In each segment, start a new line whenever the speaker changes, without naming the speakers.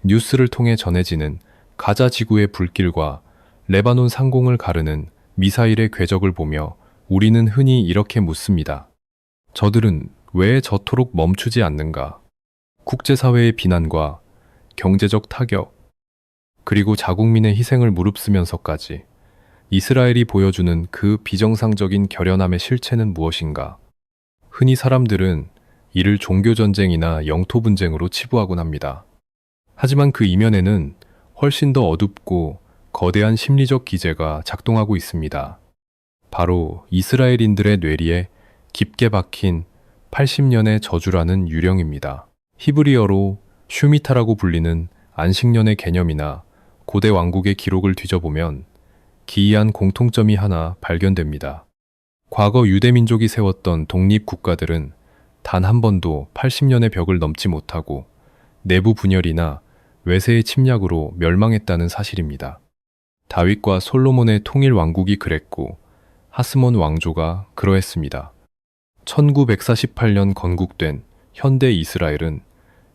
뉴스를 통해 전해지는 가자 지구의 불길과 레바논 상공을 가르는 미사일의 궤적을 보며 우리는 흔히 이렇게 묻습니다. 저들은 왜 저토록 멈추지 않는가? 국제사회의 비난과 경제적 타격, 그리고 자국민의 희생을 무릅쓰면서까지 이스라엘이 보여주는 그 비정상적인 결연함의 실체는 무엇인가? 흔히 사람들은 이를 종교전쟁이나 영토분쟁으로 치부하곤 합니다. 하지만 그 이면에는 훨씬 더 어둡고 거대한 심리적 기제가 작동하고 있습니다. 바로 이스라엘인들의 뇌리에 깊게 박힌 80년의 저주라는 유령입니다. 히브리어로 슈미타라고 불리는 안식년의 개념이나 고대 왕국의 기록을 뒤져보면 기이한 공통점이 하나 발견됩니다. 과거 유대민족이 세웠던 독립국가들은 단 한 번도 80년의 벽을 넘지 못하고 내부 분열이나 외세의 침략으로 멸망했다는 사실입니다. 다윗과 솔로몬의 통일 왕국이 그랬고 하스몬 왕조가 그러했습니다. 1948년 건국된 현대 이스라엘은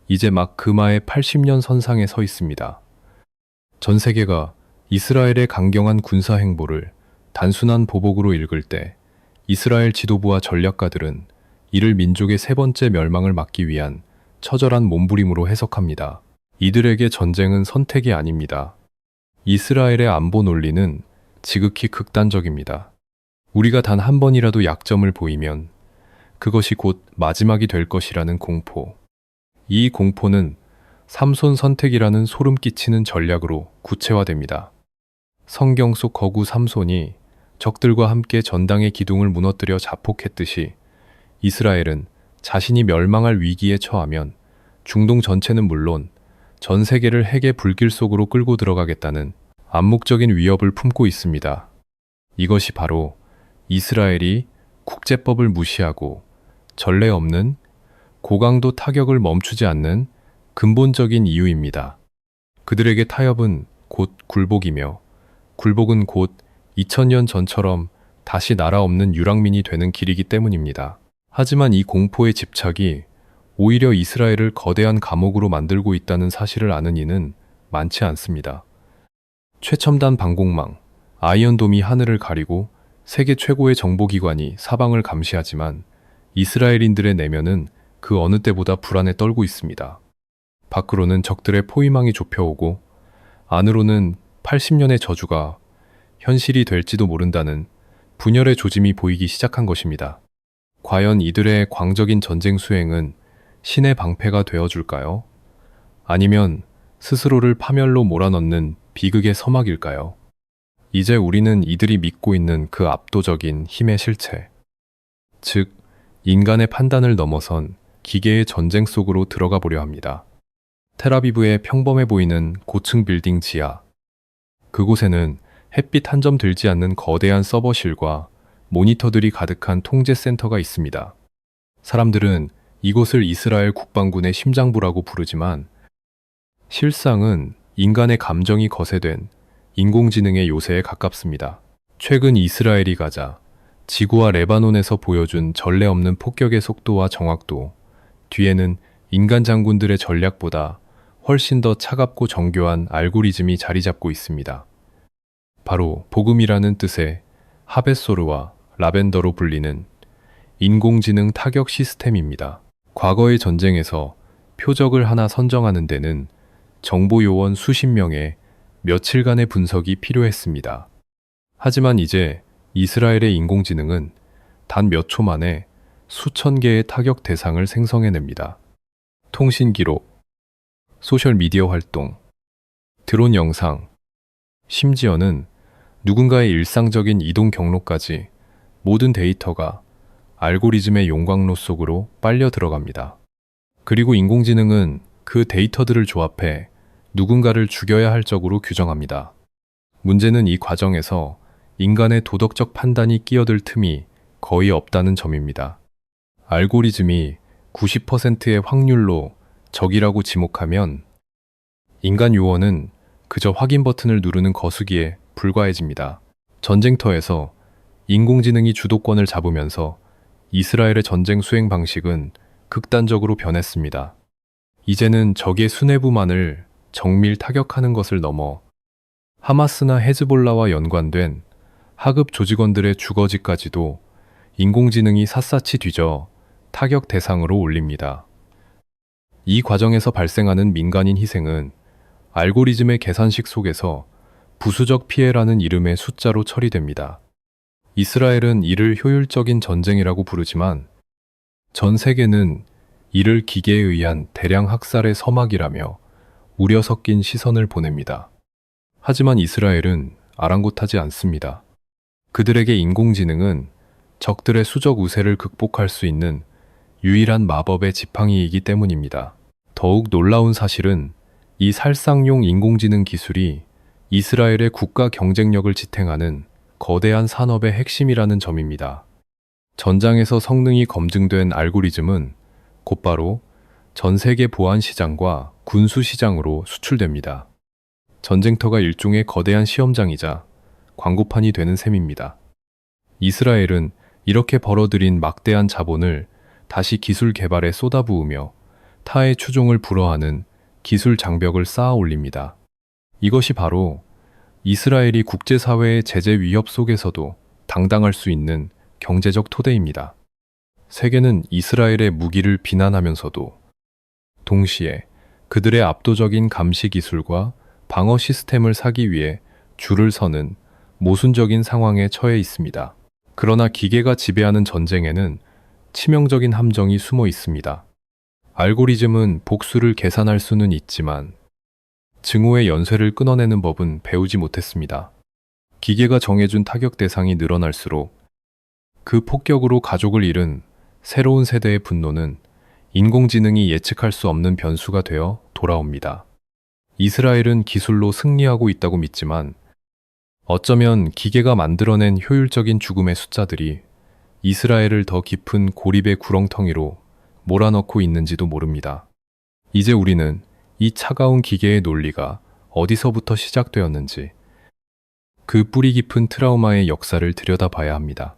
이제 막 금화의 80년 선상에 서 있습니다. 전 세계가 이스라엘의 강경한 군사 행보를 단순한 보복으로 읽을 때 이스라엘 지도부와 전략가들은 이를 민족의 세 번째 멸망을 막기 위한 처절한 몸부림으로 해석합니다. 이들에게 전쟁은 선택이 아닙니다. 이스라엘의 안보 논리는 지극히 극단적입니다. 우리가 단 한 번이라도 약점을 보이면 그것이 곧 마지막이 될 것이라는 공포. 이 공포는 삼손 선택이라는 소름 끼치는 전략으로 구체화됩니다. 성경 속 거구 삼손이 적들과 함께 전당의 기둥을 무너뜨려 자폭했듯이 이스라엘은 자신이 멸망할 위기에 처하면 중동 전체는 물론 전 세계를 핵의 불길 속으로 끌고 들어가겠다는 암묵적인 위협을 품고 있습니다. 이것이 바로 이스라엘이 국제법을 무시하고 전례 없는 고강도 타격을 멈추지 않는 근본적인 이유입니다. 그들에게 타협은 곧 굴복이며 굴복은 곧 2000년 전처럼 다시 나라 없는 유랑민이 되는 길이기 때문입니다. 하지만 이 공포의 집착이 오히려 이스라엘을 거대한 감옥으로 만들고 있다는 사실을 아는 이는 많지 않습니다. 최첨단 방공망, 아이언돔이 하늘을 가리고 세계 최고의 정보기관이 사방을 감시하지만 이스라엘인들의 내면은 그 어느 때보다 불안에 떨고 있습니다. 밖으로는 적들의 포위망이 좁혀오고 안으로는 80년의 저주가 현실이 될지도 모른다는 분열의 조짐이 보이기 시작한 것입니다. 과연 이들의 광적인 전쟁 수행은 신의 방패가 되어줄까요? 아니면 스스로를 파멸로 몰아넣는 비극의 서막일까요? 이제 우리는 이들이 믿고 있는 그 압도적인 힘의 실체, 즉 인간의 판단을 넘어선 기계의 전쟁 속으로 들어가 보려 합니다. 텔아비브의 평범해 보이는 고층 빌딩 지하, 그곳에는 햇빛 한 점 들지 않는 거대한 서버실과 모니터들이 가득한 통제센터가 있습니다. 사람들은 이곳을 이스라엘 국방군의 심장부라고 부르지만 실상은 인간의 감정이 거세된 인공지능의 요새에 가깝습니다. 최근 이스라엘이 가자, 지구와 레바논에서 보여준 전례 없는 폭격의 속도와 정확도, 뒤에는 인간 장군들의 전략보다 훨씬 더 차갑고 정교한 알고리즘이 자리 잡고 있습니다. 바로 복음이라는 뜻의 하베소르와 라벤더로 불리는 인공지능 타격 시스템입니다. 과거의 전쟁에서 표적을 하나 선정하는 데는 정보 요원 수십 명의 며칠간의 분석이 필요했습니다. 하지만 이제 이스라엘의 인공지능은 단 몇 초 만에 수천 개의 타격 대상을 생성해냅니다. 통신 기록, 소셜미디어 활동, 드론 영상, 심지어는 누군가의 일상적인 이동 경로까지 모든 데이터가 알고리즘의 용광로 속으로 빨려 들어갑니다. 그리고 인공지능은 그 데이터들을 조합해 누군가를 죽여야 할 적으로 규정합니다. 문제는 이 과정에서 인간의 도덕적 판단이 끼어들 틈이 거의 없다는 점입니다. 알고리즘이 90%의 확률로 적이라고 지목하면 인간 요원은 그저 확인 버튼을 누르는 거수기에 불과해집니다. 전쟁터에서 인공지능이 주도권을 잡으면서 이스라엘의 전쟁 수행 방식은 극단적으로 변했습니다. 이제는 적의 수뇌부만을 정밀 타격하는 것을 넘어 하마스나 헤즈볼라와 연관된 하급 조직원들의 주거지까지도 인공지능이 샅샅이 뒤져 타격 대상으로 올립니다. 이 과정에서 발생하는 민간인 희생은 알고리즘의 계산식 속에서 부수적 피해라는 이름의 숫자로 처리됩니다. 이스라엘은 이를 효율적인 전쟁이라고 부르지만 전 세계는 이를 기계에 의한 대량 학살의 서막이라며 우려 섞인 시선을 보냅니다. 하지만 이스라엘은 아랑곳하지 않습니다. 그들에게 인공지능은 적들의 수적 우세를 극복할 수 있는 유일한 마법의 지팡이이기 때문입니다. 더욱 놀라운 사실은 이 살상용 인공지능 기술이 이스라엘의 국가 경쟁력을 지탱하는 거대한 산업의 핵심이라는 점입니다. 전장에서 성능이 검증된 알고리즘은 곧바로 전 세계 보안 시장과 군수 시장으로 수출됩니다. 전쟁터가 일종의 거대한 시험장이자 광고판이 되는 셈입니다. 이스라엘은 이렇게 벌어들인 막대한 자본을 다시 기술 개발에 쏟아부으며 타의 추종을 불허하는 기술 장벽을 쌓아 올립니다. 이것이 바로 이스라엘이 국제사회의 제재 위협 속에서도 당당할 수 있는 경제적 토대입니다. 세계는 이스라엘의 무기를 비난하면서도 동시에 그들의 압도적인 감시 기술과 방어 시스템을 사기 위해 줄을 서는 모순적인 상황에 처해 있습니다. 그러나 기계가 지배하는 전쟁에는 치명적인 함정이 숨어 있습니다. 알고리즘은 복수를 계산할 수는 있지만 증오의 연쇄를 끊어내는 법은 배우지 못했습니다. 기계가 정해준 타격 대상이 늘어날수록 그 폭격으로 가족을 잃은 새로운 세대의 분노는 인공지능이 예측할 수 없는 변수가 되어 돌아옵니다. 이스라엘은 기술로 승리하고 있다고 믿지만 어쩌면 기계가 만들어낸 효율적인 죽음의 숫자들이 이스라엘을 더 깊은 고립의 구렁텅이로 몰아넣고 있는지도 모릅니다. 이제 우리는 이 차가운 기계의 논리가 어디서부터 시작되었는지 그 뿌리 깊은 트라우마의 역사를 들여다봐야 합니다.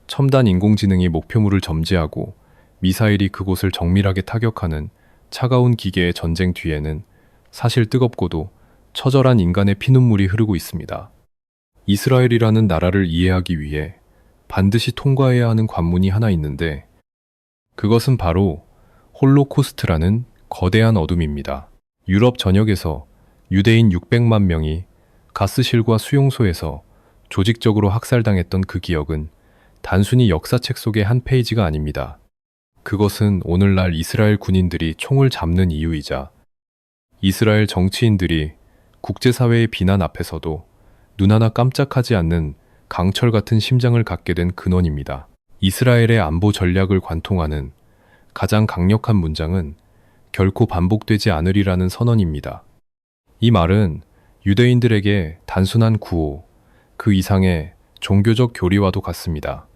첨단 인공지능이 목표물을 점지하고 미사일이 그곳을 정밀하게 타격하는 차가운 기계의 전쟁 뒤에는 사실 뜨겁고도 처절한 인간의 피눈물이 흐르고 있습니다. 이스라엘이라는 나라를 이해하기 위해 반드시 통과해야 하는 관문이 하나 있는데 그것은 바로 홀로코스트라는 거대한 어둠입니다. 유럽 전역에서 유대인 600만 명이 가스실과 수용소에서 조직적으로 학살당했던 그 기억은 단순히 역사책 속의 한 페이지가 아닙니다. 그것은 오늘날 이스라엘 군인들이 총을 잡는 이유이자 이스라엘 정치인들이 국제사회의 비난 앞에서도 눈 하나 깜짝하지 않는 강철 같은 심장을 갖게 된 근원입니다. 이스라엘의 안보 전략을 관통하는 가장 강력한 문장은 결코 반복되지 않으리라는 선언입니다. 이 말은 유대인들에게 단순한 구호, 그 이상의 종교적 교리와도 같습니다.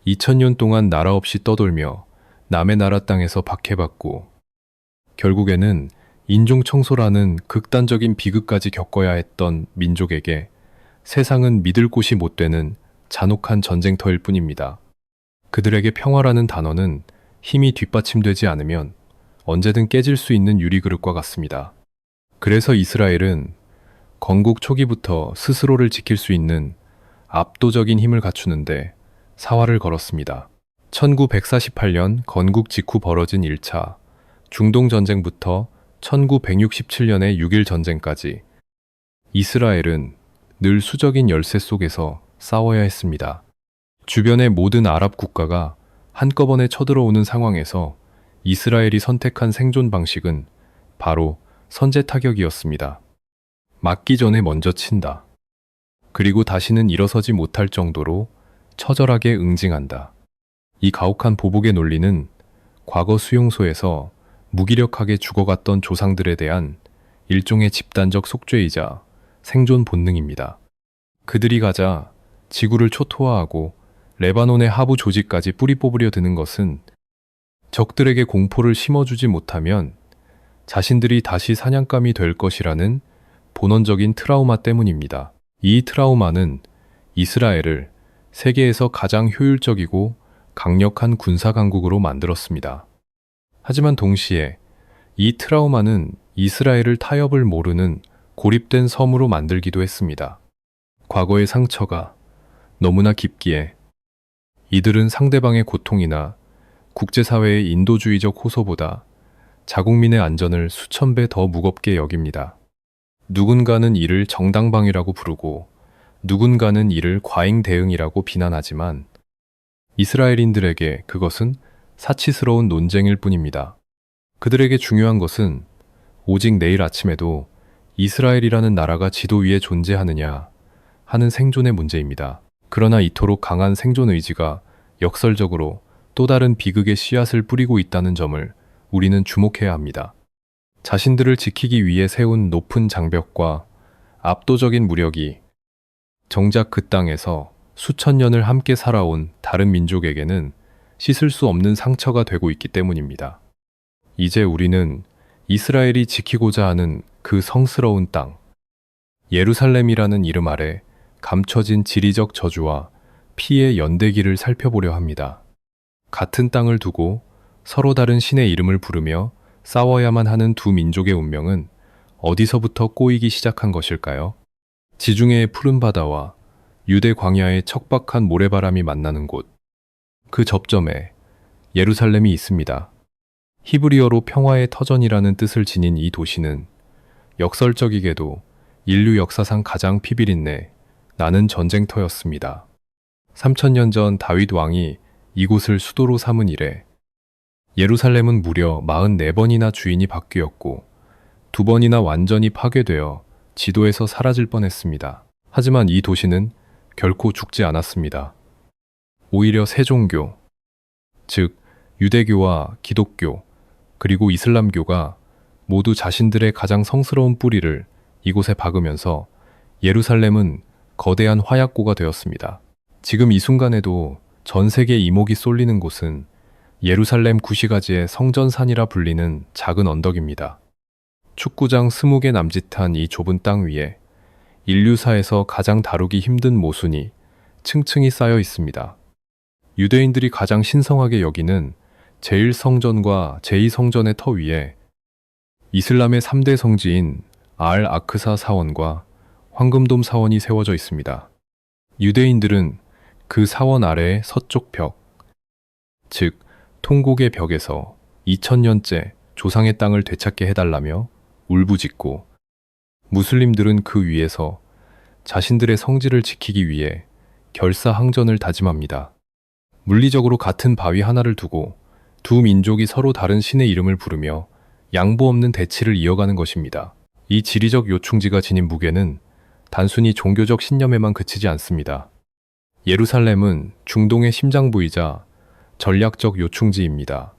2000년 동안 나라 없이 떠돌며 남의 나라 땅에서 박해받고 결국에는 인종 청소라는 극단적인 비극까지 겪어야 했던 민족에게 세상은 믿을 곳이 못 되는 잔혹한 전쟁터일 뿐입니다. 그들에게 평화라는 단어는 힘이 뒷받침되지 않으면 언제든 깨질 수 있는 유리그릇과 같습니다. 그래서 이스라엘은 건국 초기부터 스스로를 지킬 수 있는 압도적인 힘을 갖추는데 사활을 걸었습니다. 1948년 건국 직후 벌어진 1차 중동전쟁부터 1967년의 6.1 전쟁까지 이스라엘은 늘 수적인 열세 속에서 싸워야 했습니다. 주변의 모든 아랍 국가가 한꺼번에 쳐들어오는 상황에서 이스라엘이 선택한 생존 방식은 바로 선제 타격이었습니다. 맞기 전에 먼저 친다. 그리고 다시는 일어서지 못할 정도로 처절하게 응징한다. 이 가혹한 보복의 논리는 과거 수용소에서 무기력하게 죽어갔던 조상들에 대한 일종의 집단적 속죄이자 생존 본능입니다. 그들이 가자 지구를 초토화하고 레바논의 하부 조직까지 뿌리 뽑으려 드는 것은 적들에게 공포를 심어주지 못하면 자신들이 다시 사냥감이 될 것이라는 본원적인 트라우마 때문입니다. 이 트라우마는 이스라엘을 세계에서 가장 효율적이고 강력한 군사 강국으로 만들었습니다. 하지만 동시에 이 트라우마는 이스라엘을 타협을 모르는 고립된 섬으로 만들기도 했습니다. 과거의 상처가 너무나 깊기에 이들은 상대방의 고통이나 국제사회의 인도주의적 호소보다 자국민의 안전을 수천 배 더 무겁게 여깁니다. 누군가는 이를 정당방위라고 부르고 누군가는 이를 과잉 대응이라고 비난하지만 이스라엘인들에게 그것은 사치스러운 논쟁일 뿐입니다. 그들에게 중요한 것은 오직 내일 아침에도 이스라엘이라는 나라가 지도 위에 존재하느냐 하는 생존의 문제입니다. 그러나 이토록 강한 생존 의지가 역설적으로 또 다른 비극의 씨앗을 뿌리고 있다는 점을 우리는 주목해야 합니다. 자신들을 지키기 위해 세운 높은 장벽과 압도적인 무력이 정작 그 땅에서 수천 년을 함께 살아온 다른 민족에게는 씻을 수 없는 상처가 되고 있기 때문입니다. 이제 우리는 이스라엘이 지키고자 하는 그 성스러운 땅, 예루살렘이라는 이름 아래 감춰진 지리적 저주와 피의 연대기를 살펴보려 합니다. 같은 땅을 두고 서로 다른 신의 이름을 부르며 싸워야만 하는 두 민족의 운명은 어디서부터 꼬이기 시작한 것일까요? 지중해의 푸른 바다와 유대 광야의 척박한 모래바람이 만나는 곳, 그 접점에 예루살렘이 있습니다. 히브리어로 평화의 터전이라는 뜻을 지닌 이 도시는 역설적이게도 인류 역사상 가장 피비린내 나는 전쟁터였습니다. 3000년 전 다윗 왕이 이곳을 수도로 삼은 이래 예루살렘은 무려 44번이나 주인이 바뀌었고 2번이나 완전히 파괴되어 지도에서 사라질 뻔했습니다. 하지만 이 도시는 결코 죽지 않았습니다. 오히려 세 종교, 즉 유대교와 기독교, 그리고 이슬람교가 모두 자신들의 가장 성스러운 뿌리를 이곳에 박으면서 예루살렘은 거대한 화약고가 되었습니다. 지금 이 순간에도 전 세계 이목이 쏠리는 곳은 예루살렘 구시가지의 성전산이라 불리는 작은 언덕입니다. 축구장 20개 남짓한 이 좁은 땅 위에 인류사에서 가장 다루기 힘든 모순이 층층이 쌓여 있습니다. 유대인들이 가장 신성하게 여기는 제1성전과 제2성전의 터 위에 이슬람의 3대 성지인 알 아크사 사원과 황금돔 사원이 세워져 있습니다. 유대인들은 그 사원 아래의 서쪽 벽, 즉 통곡의 벽에서 2000년째 조상의 땅을 되찾게 해달라며 울부짖고, 무슬림들은 그 위에서 자신들의 성지를 지키기 위해 결사항전을 다짐합니다. 물리적으로 같은 바위 하나를 두고 두 민족이 서로 다른 신의 이름을 부르며 양보 없는 대치를 이어가는 것입니다. 이 지리적 요충지가 지닌 무게는 단순히 종교적 신념에만 그치지 않습니다. 예루살렘은 중동의 심장부이자 전략적 요충지입니다.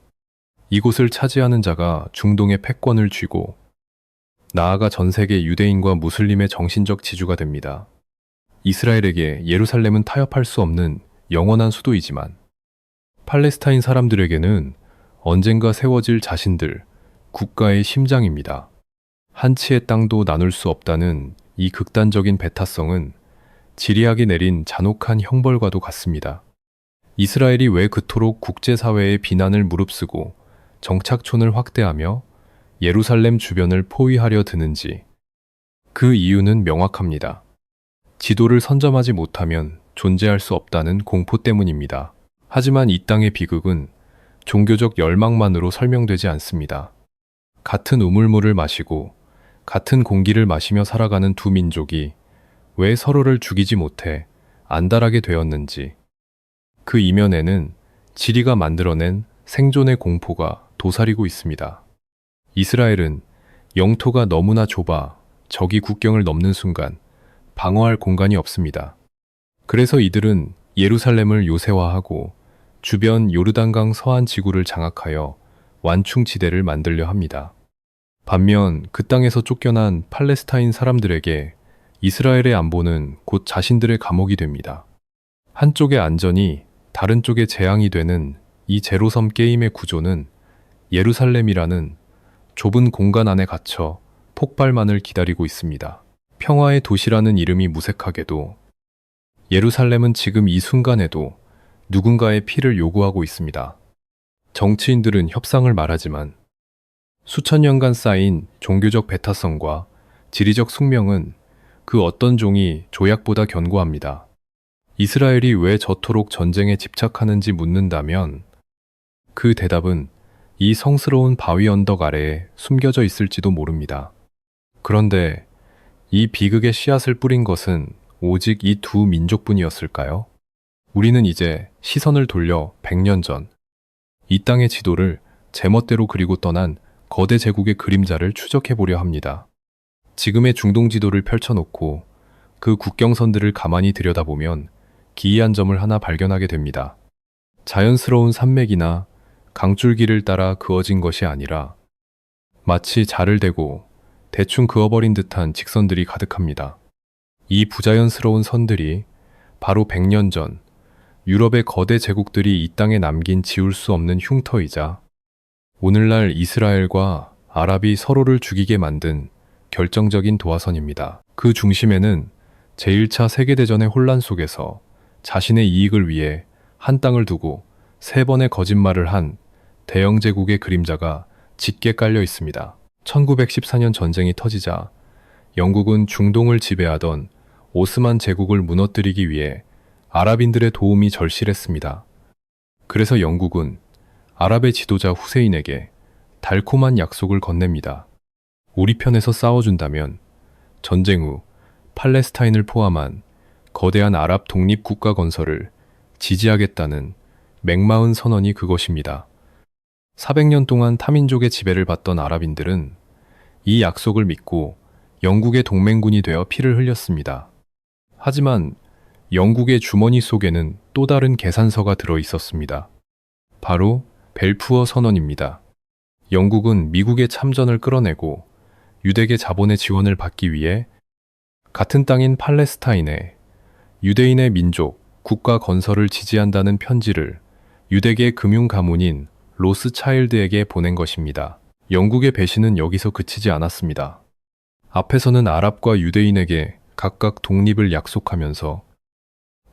이곳을 차지하는 자가 중동의 패권을 쥐고 나아가 전 세계 유대인과 무슬림의 정신적 지주가 됩니다. 이스라엘에게 예루살렘은 타협할 수 없는 영원한 수도이지만 팔레스타인 사람들에게는 언젠가 세워질 자신들, 국가의 심장입니다. 한 치의 땅도 나눌 수 없다는 이 극단적인 배타성은 지리학이 내린 잔혹한 형벌과도 같습니다. 이스라엘이 왜 그토록 국제사회의 비난을 무릅쓰고 정착촌을 확대하며 예루살렘 주변을 포위하려 드는지, 그 이유는 명확합니다. 지도를 선점하지 못하면 존재할 수 없다는 공포 때문입니다. 하지만 이 땅의 비극은 종교적 열망만으로 설명되지 않습니다. 같은 우물물을 마시고 같은 공기를 마시며 살아가는 두 민족이 왜 서로를 죽이지 못해 안달하게 되었는지, 그 이면에는 지리가 만들어낸 생존의 공포가 도사리고 있습니다. 이스라엘은 영토가 너무나 좁아 적이 국경을 넘는 순간 방어할 공간이 없습니다. 그래서 이들은 예루살렘을 요새화하고 주변 요르단강 서안 지구를 장악하여 완충지대를 만들려 합니다. 반면 그 땅에서 쫓겨난 팔레스타인 사람들에게 이스라엘의 안보는 곧 자신들의 감옥이 됩니다. 한쪽의 안전이 다른 쪽의 재앙이 되는 이 제로섬 게임의 구조는 예루살렘이라는 좁은 공간 안에 갇혀 폭발만을 기다리고 있습니다. 평화의 도시라는 이름이 무색하게도 예루살렘은 지금 이 순간에도 누군가의 피를 요구하고 있습니다. 정치인들은 협상을 말하지만 수천 년간 쌓인 종교적 배타성과 지리적 숙명은 그 어떤 종이 조약보다 견고합니다. 이스라엘이 왜 저토록 전쟁에 집착하는지 묻는다면 그 대답은 이 성스러운 바위 언덕 아래에 숨겨져 있을지도 모릅니다. 그런데 이 비극의 씨앗을 뿌린 것은 오직 이 두 민족뿐이었을까요? 우리는 이제 시선을 돌려 100년 전 이 땅의 지도를 제멋대로 그리고 떠난 거대 제국의 그림자를 추적해 보려 합니다. 지금의 중동 지도를 펼쳐놓고 그 국경선들을 가만히 들여다보면 기이한 점을 하나 발견하게 됩니다. 자연스러운 산맥이나 강줄기를 따라 그어진 것이 아니라 마치 자를 대고 대충 그어버린 듯한 직선들이 가득합니다. 이 부자연스러운 선들이 바로 100년 전 유럽의 거대 제국들이 이 땅에 남긴 지울 수 없는 흉터이자 오늘날 이스라엘과 아랍이 서로를 죽이게 만든 결정적인 도화선입니다. 그 중심에는 제1차 세계대전의 혼란 속에서 자신의 이익을 위해 한 땅을 두고 3번의 거짓말을 한 대영 제국의 그림자가 짙게 깔려 있습니다. 1914년 전쟁이 터지자 영국은 중동을 지배하던 오스만 제국을 무너뜨리기 위해 아랍인들의 도움이 절실했습니다. 그래서 영국은 아랍의 지도자 후세인에게 달콤한 약속을 건넵니다. 우리 편에서 싸워준다면 전쟁 후 팔레스타인을 포함한 거대한 아랍 독립국가 건설을 지지하겠다는 맹마은 선언이 그것입니다. 400년 동안 타민족의 지배를 받던 아랍인들은 이 약속을 믿고 영국의 동맹군이 되어 피를 흘렸습니다. 하지만 영국의 주머니 속에는 또 다른 계산서가 들어 있었습니다. 바로 벨푸어 선언입니다. 영국은 미국의 참전을 끌어내고 유대계 자본의 지원을 받기 위해 같은 땅인 팔레스타인에 유대인의 민족, 국가 건설을 지지한다는 편지를 유대계 금융 가문인 로스차일드에게 보낸 것입니다. 영국의 배신은 여기서 그치지 않았습니다. 앞에서는 아랍과 유대인에게 각각 독립을 약속하면서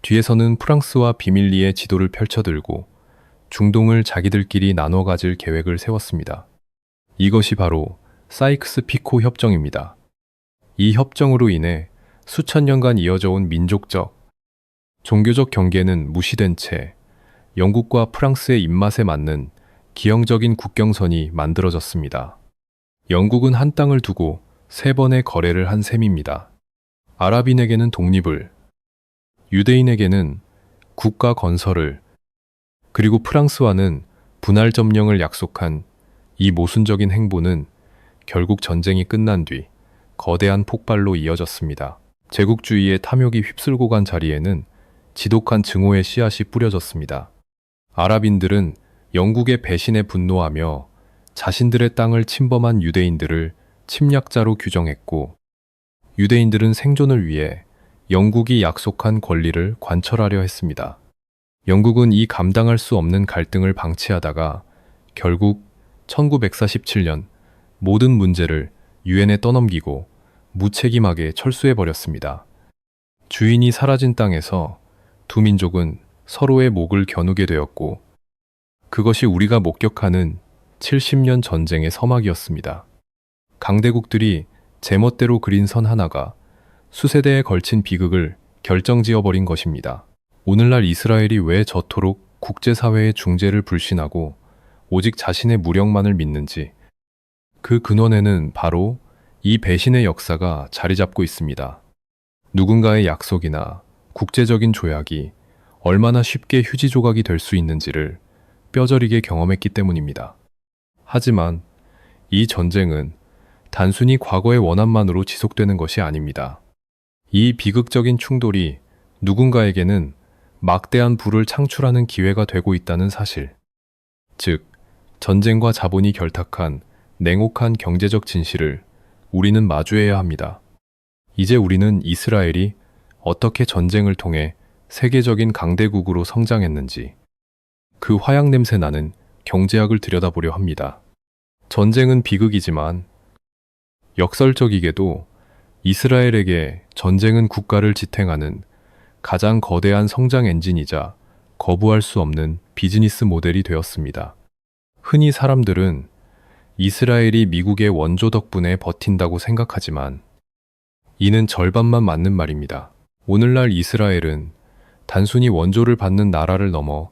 뒤에서는 프랑스와 비밀리에 지도를 펼쳐들고 중동을 자기들끼리 나눠 가질 계획을 세웠습니다. 이것이 바로 사이크스-피코 협정입니다. 이 협정으로 인해 수천 년간 이어져 온 민족적, 종교적 경계는 무시된 채 영국과 프랑스의 입맛에 맞는 기형적인 국경선이 만들어졌습니다. 영국은 한 땅을 두고 3번의 거래를 한 셈입니다. 아랍인에게는 독립을, 유대인에게는 국가 건설을, 그리고 프랑스와는 분할 점령을 약속한 이 모순적인 행보는 결국 전쟁이 끝난 뒤 거대한 폭발로 이어졌습니다. 제국주의의 탐욕이 휩쓸고 간 자리에는 지독한 증오의 씨앗이 뿌려졌습니다. 아랍인들은 영국의 배신에 분노하며 자신들의 땅을 침범한 유대인들을 침략자로 규정했고, 유대인들은 생존을 위해 영국이 약속한 권리를 관철하려 했습니다. 영국은 이 감당할 수 없는 갈등을 방치하다가 결국 1947년 모든 문제를 유엔에 떠넘기고 무책임하게 철수해버렸습니다. 주인이 사라진 땅에서 두 민족은 서로의 목을 겨누게 되었고, 그것이 우리가 목격하는 70년 전쟁의 서막이었습니다. 강대국들이 제멋대로 그린 선 하나가 수세대에 걸친 비극을 결정지어버린 것입니다. 오늘날 이스라엘이 왜 저토록 국제사회의 중재를 불신하고 오직 자신의 무력만을 믿는지, 그 근원에는 바로 이 배신의 역사가 자리 잡고 있습니다. 누군가의 약속이나 국제적인 조약이 얼마나 쉽게 휴지 조각이 될 수 있는지를 뼈저리게 경험했기 때문입니다. 하지만 이 전쟁은 단순히 과거의 원한만으로 지속되는 것이 아닙니다. 이 비극적인 충돌이 누군가에게는 막대한 부를 창출하는 기회가 되고 있다는 사실, 즉 전쟁과 자본이 결탁한 냉혹한 경제적 진실을 우리는 마주해야 합니다. 이제 우리는 이스라엘이 어떻게 전쟁을 통해 세계적인 강대국으로 성장했는지, 그 화약 냄새 나는 경제학을 들여다보려 합니다. 전쟁은 비극이지만 역설적이게도 이스라엘에게 전쟁은 국가를 지탱하는 가장 거대한 성장 엔진이자 거부할 수 없는 비즈니스 모델이 되었습니다. 흔히 사람들은 이스라엘이 미국의 원조 덕분에 버틴다고 생각하지만 이는 절반만 맞는 말입니다. 오늘날 이스라엘은 단순히 원조를 받는 나라를 넘어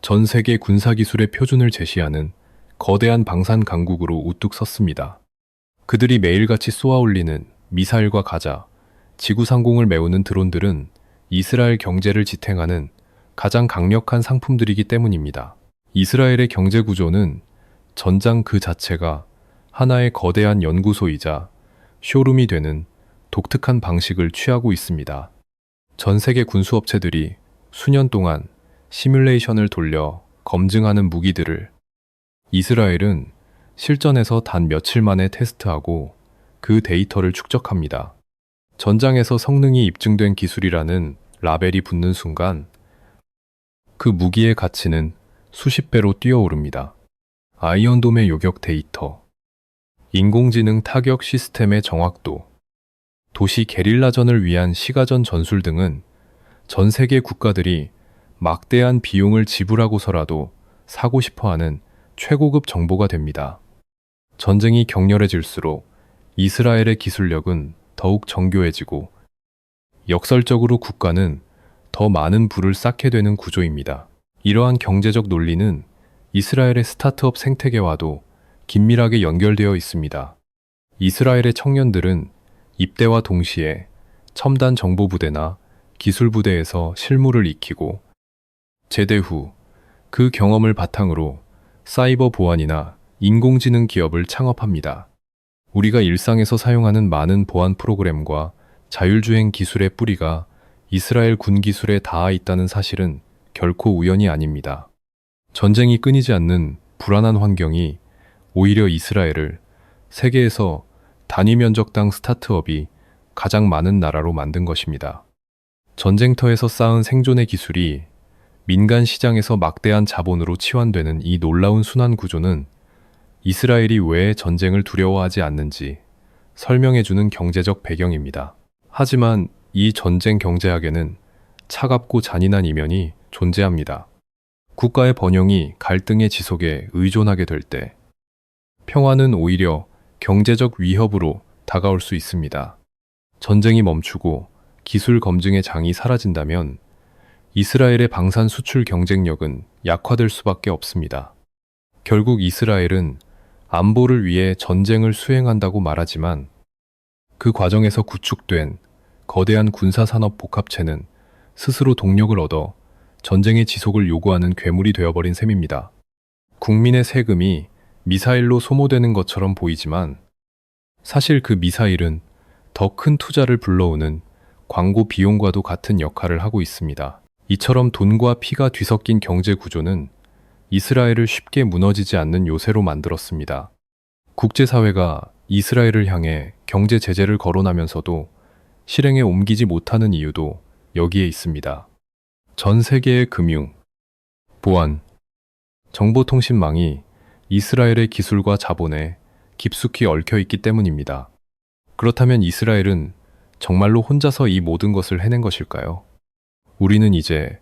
전 세계 군사기술의 표준을 제시하는 거대한 방산 강국으로 우뚝 섰습니다. 그들이 매일같이 쏘아올리는 미사일과 가자, 지구 상공을 메우는 드론들은 이스라엘 경제를 지탱하는 가장 강력한 상품들이기 때문입니다. 이스라엘의 경제 구조는 전장 그 자체가 하나의 거대한 연구소이자 쇼룸이 되는 독특한 방식을 취하고 있습니다. 전 세계 군수업체들이 수년 동안 시뮬레이션을 돌려 검증하는 무기들을 이스라엘은 실전에서 단 며칠 만에 테스트하고 그 데이터를 축적합니다. 전장에서 성능이 입증된 기술이라는 라벨이 붙는 순간 그 무기의 가치는 수십 배로 뛰어오릅니다. 아이언돔의 요격 데이터, 인공지능 타격 시스템의 정확도, 도시 게릴라전을 위한 시가전 전술 등은 전 세계 국가들이 막대한 비용을 지불하고서라도 사고 싶어하는 최고급 정보가 됩니다. 전쟁이 격렬해질수록 이스라엘의 기술력은 더욱 정교해지고 역설적으로 국가는 더 많은 부를 쌓게 되는 구조입니다. 이러한 경제적 논리는 이스라엘의 스타트업 생태계와도 긴밀하게 연결되어 있습니다. 이스라엘의 청년들은 입대와 동시에 첨단 정보부대나 기술부대에서 실무를 익히고 제대 후 그 경험을 바탕으로 사이버 보안이나 인공지능 기업을 창업합니다. 우리가 일상에서 사용하는 많은 보안 프로그램과 자율주행 기술의 뿌리가 이스라엘 군 기술에 닿아 있다는 사실은 결코 우연이 아닙니다. 전쟁이 끊이지 않는 불안한 환경이 오히려 이스라엘을 세계에서 단위 면적당 스타트업이 가장 많은 나라로 만든 것입니다. 전쟁터에서 쌓은 생존의 기술이 민간 시장에서 막대한 자본으로 치환되는 이 놀라운 순환 구조는 이스라엘이 왜 전쟁을 두려워하지 않는지 설명해주는 경제적 배경입니다. 하지만 이 전쟁 경제학에는 차갑고 잔인한 이면이 존재합니다. 국가의 번영이 갈등의 지속에 의존하게 될 때 평화는 오히려 경제적 위협으로 다가올 수 있습니다. 전쟁이 멈추고 기술 검증의 장이 사라진다면 이스라엘의 방산 수출 경쟁력은 약화될 수밖에 없습니다. 결국 이스라엘은 안보를 위해 전쟁을 수행한다고 말하지만 그 과정에서 구축된 거대한 군사산업 복합체는 스스로 동력을 얻어 전쟁의 지속을 요구하는 괴물이 되어버린 셈입니다. 국민의 세금이 미사일로 소모되는 것처럼 보이지만 사실 그 미사일은 더 큰 투자를 불러오는 광고 비용과도 같은 역할을 하고 있습니다. 이처럼 돈과 피가 뒤섞인 경제 구조는 이스라엘을 쉽게 무너지지 않는 요새로 만들었습니다. 국제사회가 이스라엘을 향해 경제 제재를 거론하면서도 실행에 옮기지 못하는 이유도 여기에 있습니다. 전 세계의 금융, 보안, 정보통신망이 이스라엘의 기술과 자본에 깊숙이 얽혀 있기 때문입니다. 그렇다면 이스라엘은 정말로 혼자서 이 모든 것을 해낸 것일까요? 우리는 이제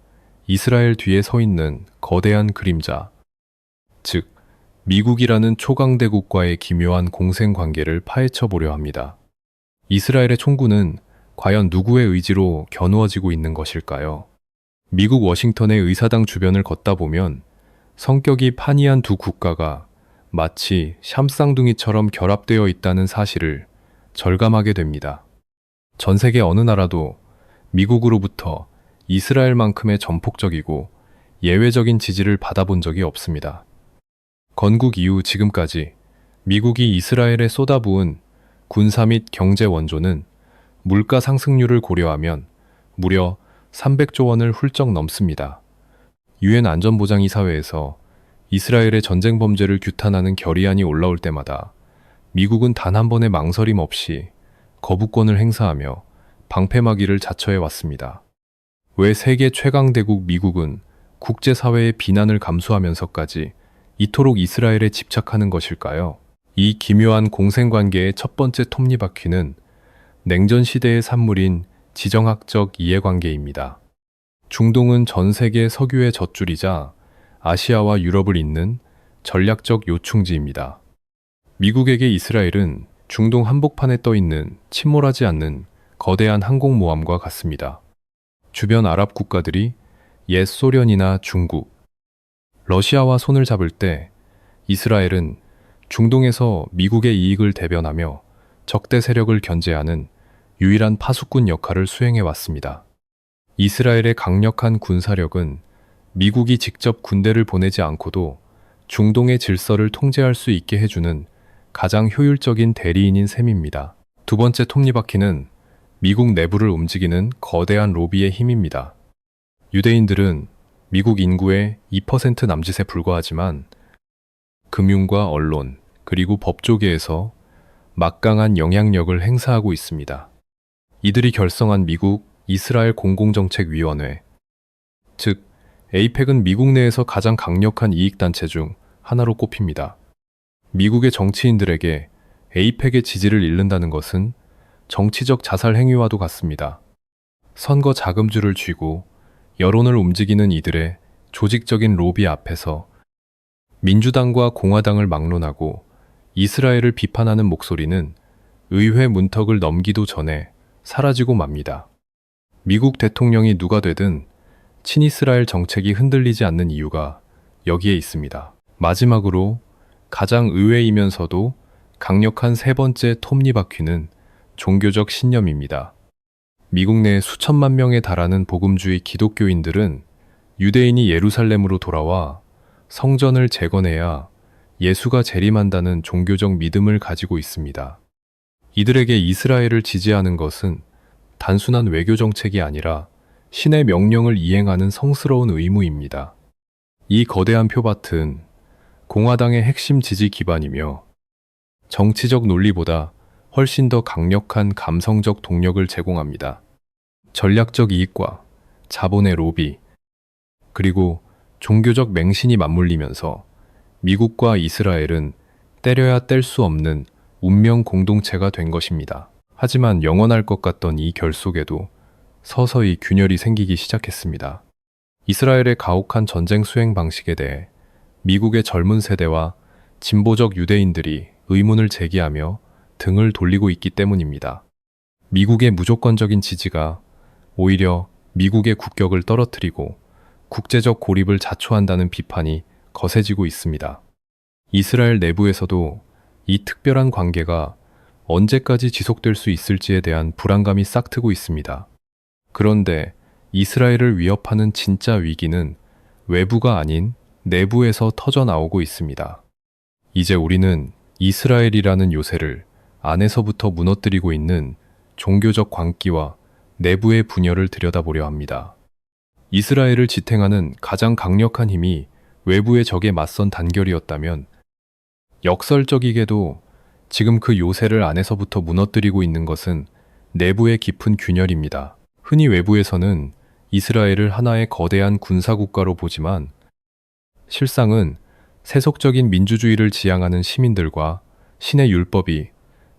이스라엘 뒤에 서 있는 거대한 그림자, 즉 미국이라는 초강대국과의 기묘한 공생관계를 파헤쳐 보려 합니다. 이스라엘의 총구는 과연 누구의 의지로 겨누어지고 있는 것일까요? 미국 워싱턴의 의사당 주변을 걷다 보면 성격이 판이한 두 국가가 마치 샴쌍둥이처럼 결합되어 있다는 사실을 절감하게 됩니다. 전 세계 어느 나라도 미국으로부터 이스라엘만큼의 전폭적이고 예외적인 지지를 받아본 적이 없습니다. 건국 이후 지금까지 미국이 이스라엘에 쏟아부은 군사 및 경제 원조는 물가 상승률을 고려하면 무려 300조 원을 훌쩍 넘습니다. 유엔 안전보장이사회에서 이스라엘의 전쟁 범죄를 규탄하는 결의안이 올라올 때마다 미국은 단 한 번의 망설임 없이 거부권을 행사하며 방패막이를 자처해 왔습니다. 왜 세계 최강대국 미국은 국제사회의 비난을 감수하면서까지 이토록 이스라엘에 집착하는 것일까요? 이 기묘한 공생관계의 첫 번째 톱니바퀴는 냉전 시대의 산물인 지정학적 이해관계입니다. 중동은 전 세계 석유의 젖줄이자 아시아와 유럽을 잇는 전략적 요충지입니다. 미국에게 이스라엘은 중동 한복판에 떠 있는 침몰하지 않는 거대한 항공모함과 같습니다. 주변 아랍 국가들이 옛 소련이나 중국, 러시아와 손을 잡을 때 이스라엘은 중동에서 미국의 이익을 대변하며 적대 세력을 견제하는 유일한 파수꾼 역할을 수행해 왔습니다. 이스라엘의 강력한 군사력은 미국이 직접 군대를 보내지 않고도 중동의 질서를 통제할 수 있게 해주는 가장 효율적인 대리인인 셈입니다. 두 번째 톱니바퀴는 미국 내부를 움직이는 거대한 로비의 힘입니다. 유대인들은 미국 인구의 2% 남짓에 불과하지만 금융과 언론, 그리고 법조계에서 막강한 영향력을 행사하고 있습니다. 이들이 결성한 미국 이스라엘 공공정책위원회, 즉 에이펙은 미국 내에서 가장 강력한 이익단체 중 하나로 꼽힙니다. 미국의 정치인들에게 에이펙의 지지를 잃는다는 것은 정치적 자살 행위와도 같습니다. 선거 자금줄을 쥐고 여론을 움직이는 이들의 조직적인 로비 앞에서 민주당과 공화당을 막론하고 이스라엘을 비판하는 목소리는 의회 문턱을 넘기도 전에 사라지고 맙니다. 미국 대통령이 누가 되든 친이스라엘 정책이 흔들리지 않는 이유가 여기에 있습니다. 마지막으로 가장 의외이면서도 강력한 세 번째 톱니바퀴는 종교적 신념입니다. 미국 내 수천만 명에 달하는 복음주의 기독교인들은 유대인이 예루살렘으로 돌아와 성전을 재건해야 예수가 재림한다는 종교적 믿음을 가지고 있습니다. 이들에게 이스라엘을 지지하는 것은 단순한 외교 정책이 아니라 신의 명령을 이행하는 성스러운 의무입니다. 이 거대한 표밭은 공화당의 핵심 지지 기반이며 정치적 논리보다 훨씬 더 강력한 감성적 동력을 제공합니다. 전략적 이익과 자본의 로비, 그리고 종교적 맹신이 맞물리면서 미국과 이스라엘은 때려야 뗄 수 없는 운명 공동체가 된 것입니다. 하지만 영원할 것 같던 이 결속에도 서서히 균열이 생기기 시작했습니다. 이스라엘의 가혹한 전쟁 수행 방식에 대해 미국의 젊은 세대와 진보적 유대인들이 의문을 제기하며 등을 돌리고 있기 때문입니다. 미국의 무조건적인 지지가 오히려 미국의 국격을 떨어뜨리고 국제적 고립을 자초한다는 비판이 거세지고 있습니다. 이스라엘 내부에서도 이 특별한 관계가 언제까지 지속될 수 있을지에 대한 불안감이 싹트고 있습니다. 그런데 이스라엘을 위협하는 진짜 위기는 외부가 아닌 내부에서 터져나오고 있습니다. 이제 우리는 이스라엘이라는 요새를 안에서부터 무너뜨리고 있는 종교적 광기와 내부의 분열을 들여다보려 합니다. 이스라엘을 지탱하는 가장 강력한 힘이 외부의 적에 맞선 단결이었다면 역설적이게도 지금 그 요새를 안에서부터 무너뜨리고 있는 것은 내부의 깊은 균열입니다. 흔히 외부에서는 이스라엘을 하나의 거대한 군사국가로 보지만 실상은 세속적인 민주주의를 지향하는 시민들과 신의 율법이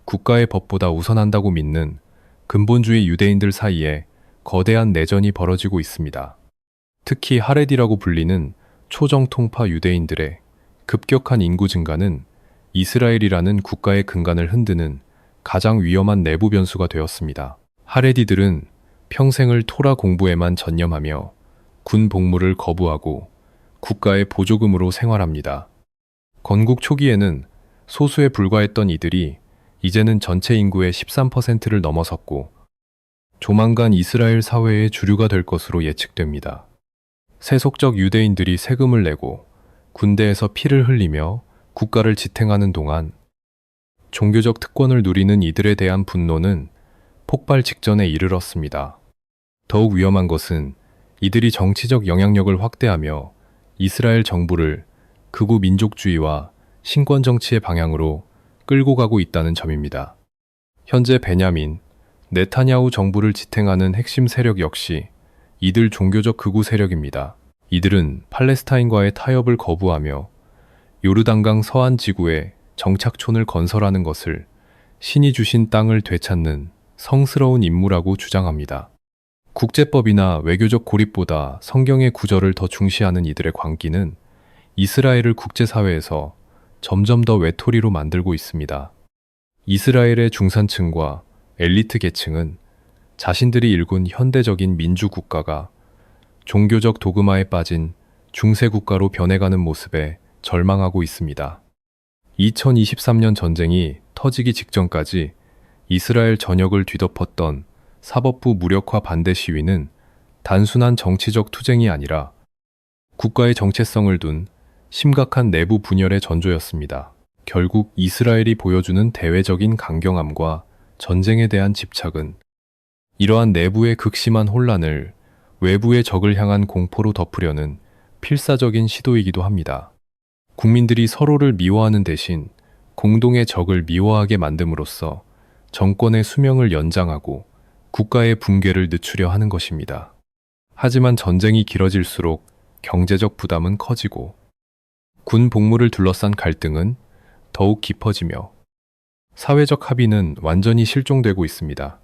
국가의 법보다 우선한다고 믿는 근본주의 유대인들 사이에 거대한 내전이 벌어지고 있습니다. 특히 하레디라고 불리는 초정통파 유대인들의 급격한 인구 증가는 이스라엘이라는 국가의 근간을 흔드는 가장 위험한 내부 변수가 되었습니다. 하레디들은 평생을 토라 공부에만 전념하며 군 복무를 거부하고 국가의 보조금으로 생활합니다. 건국 초기에는 소수에 불과했던 이들이 이제는 전체 인구의 13%를 넘어섰고 조만간 이스라엘 사회의 주류가 될 것으로 예측됩니다. 세속적 유대인들이 세금을 내고 군대에서 피를 흘리며 국가를 지탱하는 동안 종교적 특권을 누리는 이들에 대한 분노는 폭발 직전에 이르렀습니다. 더욱 위험한 것은 이들이 정치적 영향력을 확대하며 이스라엘 정부를 극우 민족주의와 신권 정치의 방향으로 끌고 가고 있다는 점입니다. 현재 베냐민, 네타냐후 정부를 지탱하는 핵심 세력 역시 이들 종교적 극우 세력입니다. 이들은 팔레스타인과의 타협을 거부하며 요르단강 서안 지구에 정착촌을 건설하는 것을 신이 주신 땅을 되찾는 성스러운 임무라고 주장합니다. 국제법이나 외교적 고립보다 성경의 구절을 더 중시하는 이들의 광기는 이스라엘을 국제사회에서 점점 더 외톨이로 만들고 있습니다. 이스라엘의 중산층과 엘리트 계층은 자신들이 일군 현대적인 민주국가가 종교적 도그마에 빠진 중세국가로 변해가는 모습에 절망하고 있습니다. 2023년 전쟁이 터지기 직전까지 이스라엘 전역을 뒤덮었던 사법부 무력화 반대 시위는 단순한 정치적 투쟁이 아니라 국가의 정체성을 둔 심각한 내부 분열의 전조였습니다. 결국 이스라엘이 보여주는 대외적인 강경함과 전쟁에 대한 집착은 이러한 내부의 극심한 혼란을 외부의 적을 향한 공포로 덮으려는 필사적인 시도이기도 합니다. 국민들이 서로를 미워하는 대신 공동의 적을 미워하게 만듦으로써 정권의 수명을 연장하고 국가의 붕괴를 늦추려 하는 것입니다. 하지만 전쟁이 길어질수록 경제적 부담은 커지고 군 복무를 둘러싼 갈등은 더욱 깊어지며 사회적 합의는 완전히 실종되고 있습니다.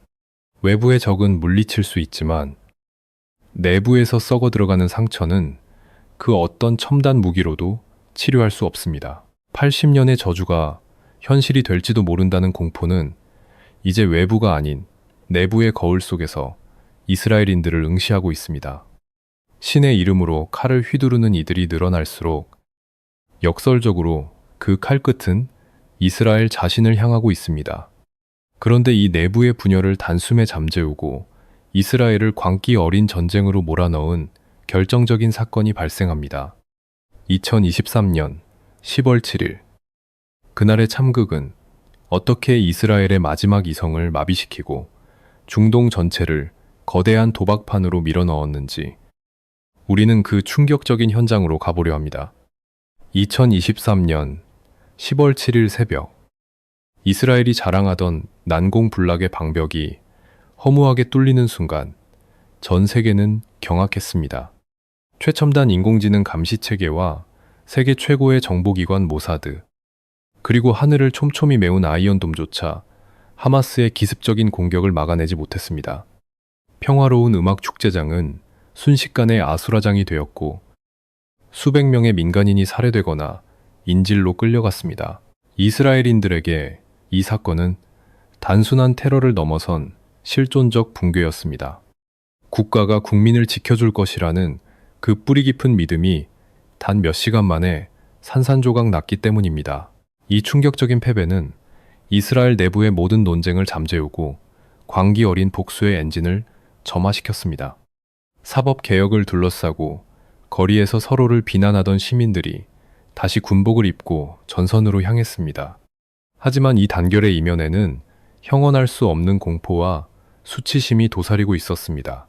외부의 적은 물리칠 수 있지만 내부에서 썩어 들어가는 상처는 그 어떤 첨단 무기로도 치료할 수 없습니다. 80년의 저주가 현실이 될지도 모른다는 공포는 이제 외부가 아닌 내부의 거울 속에서 이스라엘인들을 응시하고 있습니다. 신의 이름으로 칼을 휘두르는 이들이 늘어날수록 역설적으로 그 칼끝은 이스라엘 자신을 향하고 있습니다. 그런데 이 내부의 분열을 단숨에 잠재우고 이스라엘을 광기 어린 전쟁으로 몰아넣은 결정적인 사건이 발생합니다. 2023년 10월 7일. 그날의 참극은 어떻게 이스라엘의 마지막 이성을 마비시키고 중동 전체를 거대한 도박판으로 밀어넣었는지 우리는 그 충격적인 현장으로 가보려 합니다. 2023년 10월 7일 새벽, 이스라엘이 자랑하던 난공불락의 방벽이 허무하게 뚫리는 순간 전 세계는 경악했습니다. 최첨단 인공지능 감시 체계와 세계 최고의 정보기관 모사드, 그리고 하늘을 촘촘히 메운 아이언돔조차 하마스의 기습적인 공격을 막아내지 못했습니다. 평화로운 음악 축제장은 순식간에 아수라장이 되었고 수백 명의 민간인이 살해되거나 인질로 끌려갔습니다. 이스라엘인들에게 이 사건은 단순한 테러를 넘어선 실존적 붕괴였습니다. 국가가 국민을 지켜줄 것이라는 그 뿌리 깊은 믿음이 단 몇 시간 만에 산산조각 났기 때문입니다. 이 충격적인 패배는 이스라엘 내부의 모든 논쟁을 잠재우고 광기 어린 복수의 엔진을 점화시켰습니다. 사법개혁을 둘러싸고 거리에서 서로를 비난하던 시민들이 다시 군복을 입고 전선으로 향했습니다. 하지만 이 단결의 이면에는 형언할 수 없는 공포와 수치심이 도사리고 있었습니다.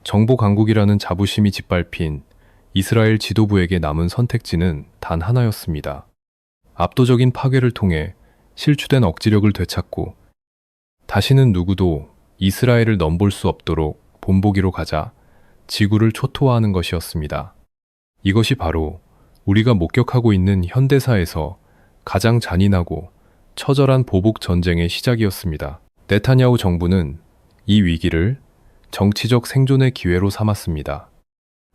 정보 강국이라는 자부심이 짓밟힌 이스라엘 지도부에게 남은 선택지는 단 하나였습니다. 압도적인 파괴를 통해 실추된 억지력을 되찾고 다시는 누구도 이스라엘을 넘볼 수 없도록 본보기로 가자 지구를 초토화하는 것이었습니다. 이것이 바로 우리가 목격하고 있는 현대사에서 가장 잔인하고 처절한 보복 전쟁의 시작이었습니다. 네타냐후 정부는 이 위기를 정치적 생존의 기회로 삼았습니다.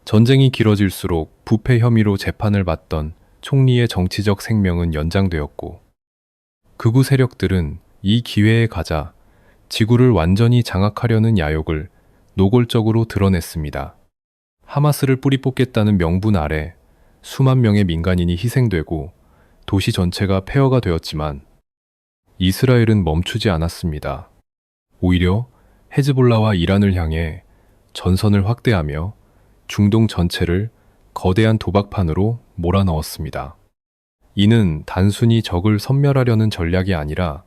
전쟁이 길어질수록 부패 혐의로 재판을 받던 총리의 정치적 생명은 연장되었고 극우 세력들은 이 기회에 가자 지구를 완전히 장악하려는 야욕을 노골적으로 드러냈습니다. 하마스를 뿌리 뽑겠다는 명분 아래 수만 명의 민간인이 희생되고 도시 전체가 폐허가 되었지만 이스라엘은 멈추지 않았습니다. 오히려 헤즈볼라와 이란을 향해 전선을 확대하며 중동 전체를 거대한 도박판으로 몰아넣었습니다. 이는 단순히 적을 섬멸하려는 전략이 아니라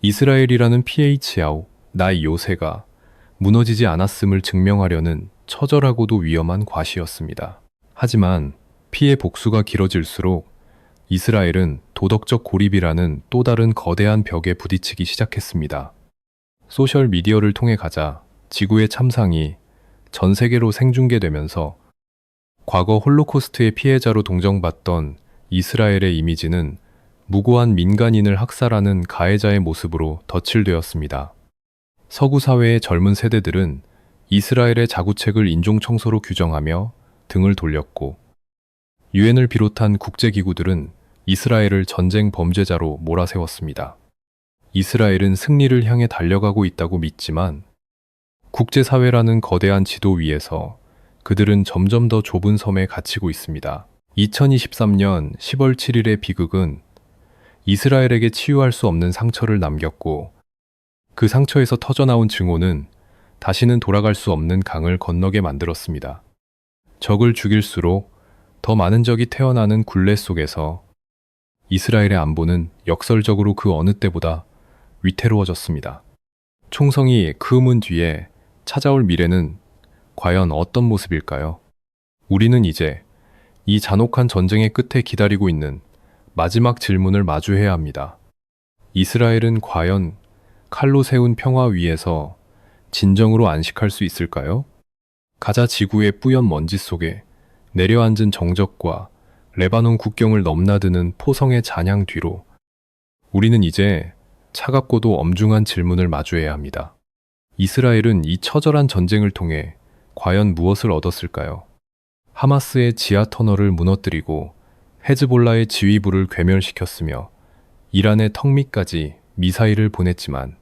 이스라엘이라는 PHAO, 나의 요새가 무너지지 않았음을 증명하려는 처절하고도 위험한 과시였습니다. 하지만 피해 복수가 길어질수록 이스라엘은 도덕적 고립이라는 또 다른 거대한 벽에 부딪히기 시작했습니다. 소셜 미디어를 통해 가자 지구의 참상이 전 세계로 생중계되면서 과거 홀로코스트의 피해자로 동정받던 이스라엘의 이미지는 무고한 민간인을 학살하는 가해자의 모습으로 덧칠되었습니다. 서구 사회의 젊은 세대들은 이스라엘의 자구책을 인종청소로 규정하며 등을 돌렸고 유엔을 비롯한 국제기구들은 이스라엘을 전쟁 범죄자로 몰아세웠습니다. 이스라엘은 승리를 향해 달려가고 있다고 믿지만 국제사회라는 거대한 지도 위에서 그들은 점점 더 좁은 섬에 갇히고 있습니다. 2023년 10월 7일의 비극은 이스라엘에게 치유할 수 없는 상처를 남겼고 그 상처에서 터져나온 증오는 다시는 돌아갈 수 없는 강을 건너게 만들었습니다. 적을 죽일수록 더 많은 적이 태어나는 굴레 속에서 이스라엘의 안보는 역설적으로 그 어느 때보다 위태로워졌습니다. 총성이 그 문 뒤에 찾아올 미래는 과연 어떤 모습일까요? 우리는 이제 이 잔혹한 전쟁의 끝에 기다리고 있는 마지막 질문을 마주해야 합니다. 이스라엘은 과연 칼로 세운 평화 위에서 진정으로 안식할 수 있을까요? 가자 지구의 뿌연 먼지 속에 내려앉은 정적과 레바논 국경을 넘나드는 포성의 잔향 뒤로 우리는 이제 차갑고도 엄중한 질문을 마주해야 합니다. 이스라엘은 이 처절한 전쟁을 통해 과연 무엇을 얻었을까요? 하마스의 지하 터널을 무너뜨리고 헤즈볼라의 지휘부를 괴멸시켰으며 이란의 턱 밑까지 미사일을 보냈지만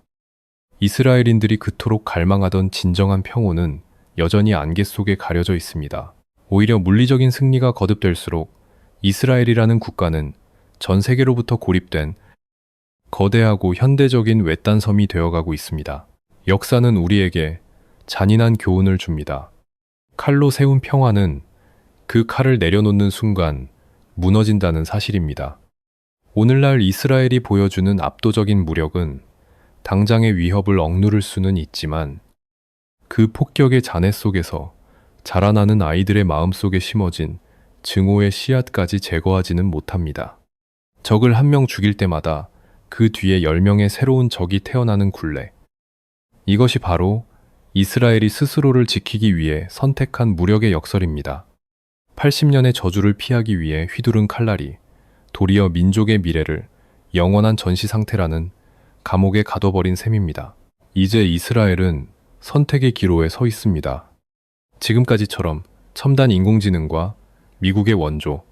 이스라엘인들이 그토록 갈망하던 진정한 평온은 여전히 안개 속에 가려져 있습니다. 오히려 물리적인 승리가 거듭될수록 이스라엘이라는 국가는 전 세계로부터 고립된 거대하고 현대적인 외딴 섬이 되어가고 있습니다. 역사는 우리에게 잔인한 교훈을 줍니다. 칼로 세운 평화는 그 칼을 내려놓는 순간 무너진다는 사실입니다. 오늘날 이스라엘이 보여주는 압도적인 무력은 당장의 위협을 억누를 수는 있지만 그 폭격의 잔해 속에서 자라나는 아이들의 마음속에 심어진 증오의 씨앗까지 제거하지는 못합니다. 적을 한 명 죽일 때마다 그 뒤에 10명의 새로운 적이 태어나는 굴레. 이것이 바로 이스라엘이 스스로를 지키기 위해 선택한 무력의 역설입니다. 80년의 저주를 피하기 위해 휘두른 칼날이 도리어 민족의 미래를 영원한 전시 상태라는 감옥에 가둬버린 셈입니다. 이제 이스라엘은 선택의 기로에 서 있습니다. 지금까지처럼 첨단 인공지능과 미국의 원조,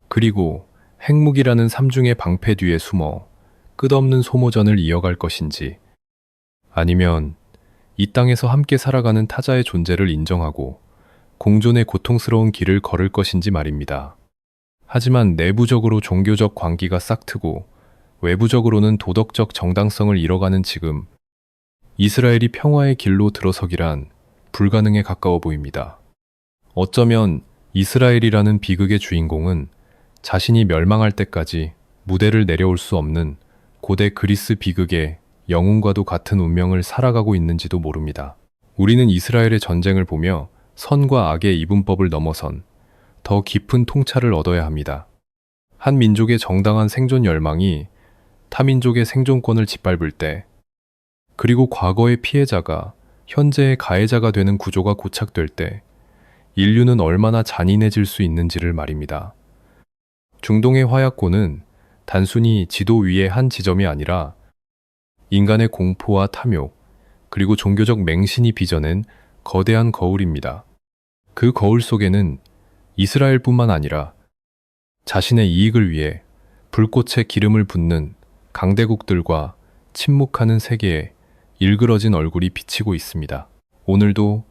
그리고 핵무기라는 삼중의 방패 뒤에 숨어 끝없는 소모전을 이어갈 것인지, 아니면 이 땅에서 함께 살아가는 타자의 존재를 인정하고 공존의 고통스러운 길을 걸을 것인지 말입니다. 하지만 내부적으로 종교적 광기가 싹트고 외부적으로는 도덕적 정당성을 잃어가는 지금, 이스라엘이 평화의 길로 들어서기란 불가능에 가까워 보입니다. 어쩌면 이스라엘이라는 비극의 주인공은 자신이 멸망할 때까지 무대를 내려올 수 없는 고대 그리스 비극의 영웅과도 같은 운명을 살아가고 있는지도 모릅니다. 우리는 이스라엘의 전쟁을 보며 선과 악의 이분법을 넘어선 더 깊은 통찰을 얻어야 합니다. 한 민족의 정당한 생존 열망이 타민족의 생존권을 짓밟을 때, 그리고 과거의 피해자가 현재의 가해자가 되는 구조가 고착될 때 인류는 얼마나 잔인해질 수 있는지를 말입니다. 중동의 화약고는 단순히 지도 위의 한 지점이 아니라 인간의 공포와 탐욕, 그리고 종교적 맹신이 빚어낸 거대한 거울입니다. 그 거울 속에는 이스라엘뿐만 아니라 자신의 이익을 위해 불꽃에 기름을 붓는 강대국들과 침묵하는 세계에 일그러진 얼굴이 비치고 있습니다. 오늘도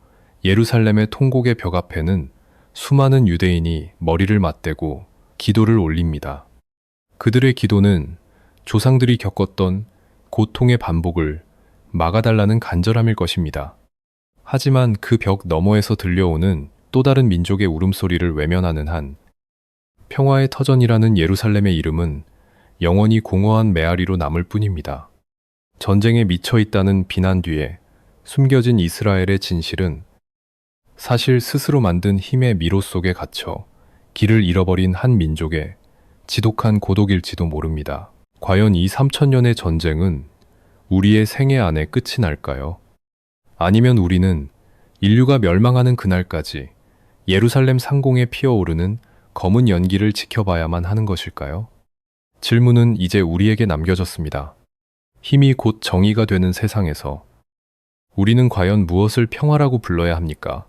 예루살렘의 통곡의 벽 앞에는 수많은 유대인이 머리를 맞대고 기도를 올립니다. 그들의 기도는 조상들이 겪었던 고통의 반복을 막아달라는 간절함일 것입니다. 하지만 그 벽 너머에서 들려오는 또 다른 민족의 울음소리를 외면하는 한, 평화의 터전이라는 예루살렘의 이름은 영원히 공허한 메아리로 남을 뿐입니다. 전쟁에 미쳐 있다는 비난 뒤에 숨겨진 이스라엘의 진실은 사실 스스로 만든 힘의 미로 속에 갇혀 길을 잃어버린 한 민족의 지독한 고독일지도 모릅니다. 과연 이 3000년의 전쟁은 우리의 생애 안에 끝이 날까요? 아니면 우리는 인류가 멸망하는 그날까지 예루살렘 상공에 피어오르는 검은 연기를 지켜봐야만 하는 것일까요? 질문은 이제 우리에게 남겨졌습니다. 힘이 곧 정의가 되는 세상에서 우리는 과연 무엇을 평화라고 불러야 합니까?